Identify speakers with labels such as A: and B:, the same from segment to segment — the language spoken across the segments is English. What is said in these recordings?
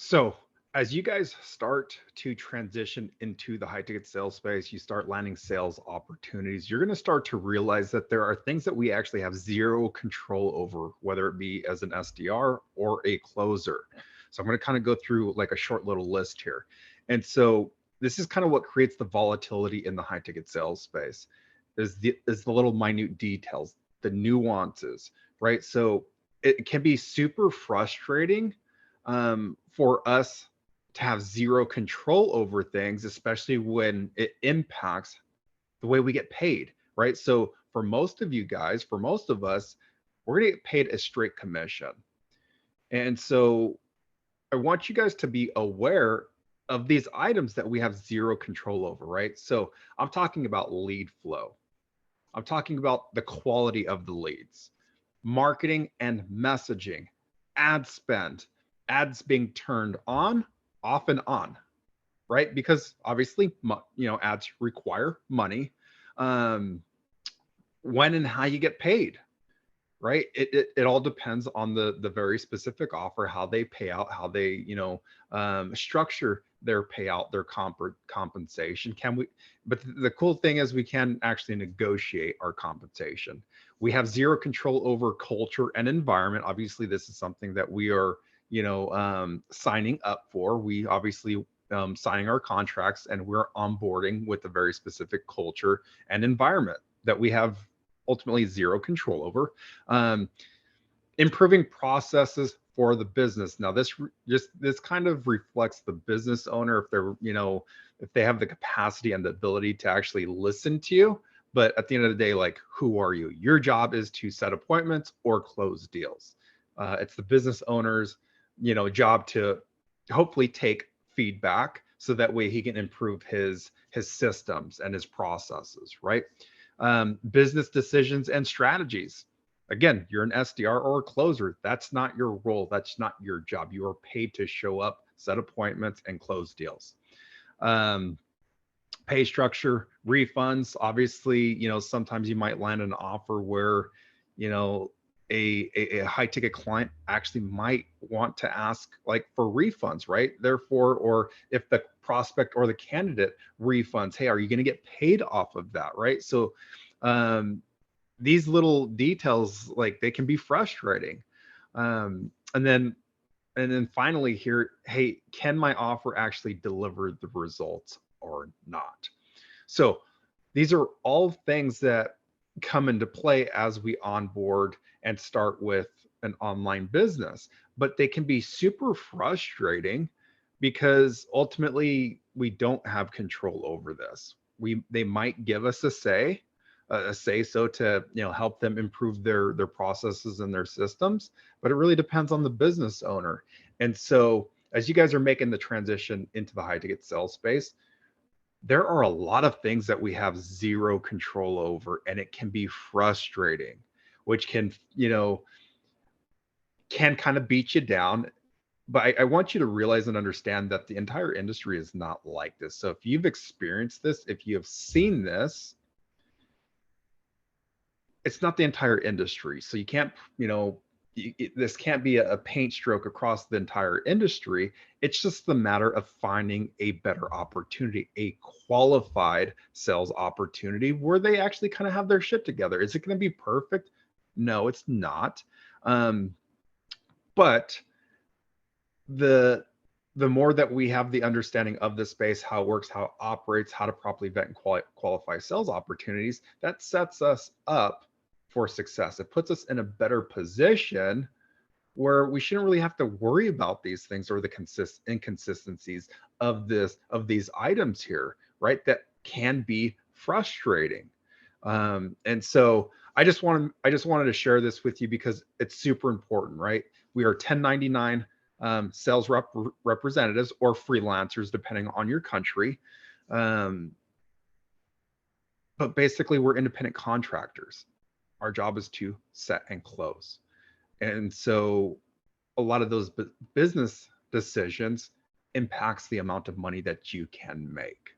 A: So, as you guys start to transition into the high ticket sales space, you start landing sales opportunities, you're going to start to realize that there are things that we actually have zero control over, whether it be as an SDR or a closer. So, I'm going to kind of go through like a short little list here. And so, this is kind of what creates the volatility in the high ticket sales space is the little minute details, the nuances, right? So, it can be super frustrating for us to have zero control over things, especially when it impacts the way we get paid, right? So for most of you guys, for most of us, we're gonna get paid a straight commission. And so I want you guys to be aware of these items that we have zero control over, right? So I'm talking about lead flow. I'm talking about the quality of the leads, marketing and messaging, ad spend, ads being turned on, off and on, right? Because obviously, ads require money. Um, when and how you get paid, right? It all depends on the very specific offer, how they pay out, how they structure their payout, their compensation. Can we? But the cool thing is we can actually negotiate our compensation. We have zero control over culture and environment. Obviously, this is something that we are signing up for. We obviously signing our contracts and we're onboarding with a very specific culture and environment that we have ultimately zero control over. Um, Improving processes for the business. Now, this kind of reflects the business owner if they're if they have the capacity and the ability to actually listen to you. But at the end of the day, like, who are you? Your job is to set appointments or close deals. It's the business owner's job to hopefully take feedback so that way he can improve his systems and his processes, right? Business decisions and strategies. Again, you're an SDR or a closer. That's not your role. That's not your job. You are paid to show up, set appointments, and close deals. Um, Pay structure, refunds. Obviously, sometimes you might land an offer where, you know, a high ticket client actually might want to ask like for refunds, right? Therefore, or if the prospect or the candidate refunds, hey, are you going to get paid off of that, right? So um, these little details, like they can be frustrating. And then finally here, hey, can my offer actually deliver the results or not? So these are all things that come into play as we onboard and start with an online business, but they can be super frustrating because ultimately we don't have control over this. They might give us a say so to help them improve their processes and their systems, but it really depends on the business owner. And so as you guys are making the transition into the high ticket sales space, there are a lot of things that we have zero control over, and it can be frustrating, which can kind of beat you down. But I want you to realize and understand that the entire industry is not like this. So if you've experienced this, if you have seen this, it's not the entire industry. So you can't, this can't be a paint stroke across the entire industry. It's just the matter of finding a better opportunity, a qualified sales opportunity where they actually kind of have their shit together. Is it going to be perfect? No, it's not. But the more that we have the understanding of the space, how it works, how it operates, how to properly vet and qualify sales opportunities, that sets us up for success. It puts us in a better position where we shouldn't really have to worry about these things or the inconsistencies of these items here, right? That can be frustrating. And so I just wanted to share this with you because it's super important, right? We are 1099 sales representatives or freelancers, depending on your country. Um, but basically, we're independent contractors. Our job is to set and close. And so a lot of those business decisions impacts the amount of money that you can make.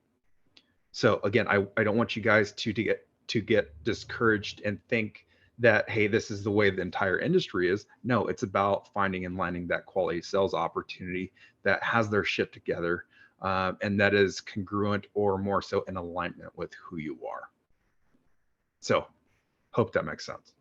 A: So again, I don't want you guys to get discouraged and think that, hey, this is the way the entire industry is. No, it's about finding and landing that quality sales opportunity that has their shit together, and that is congruent or more so in alignment with who you are. So hope that makes sense.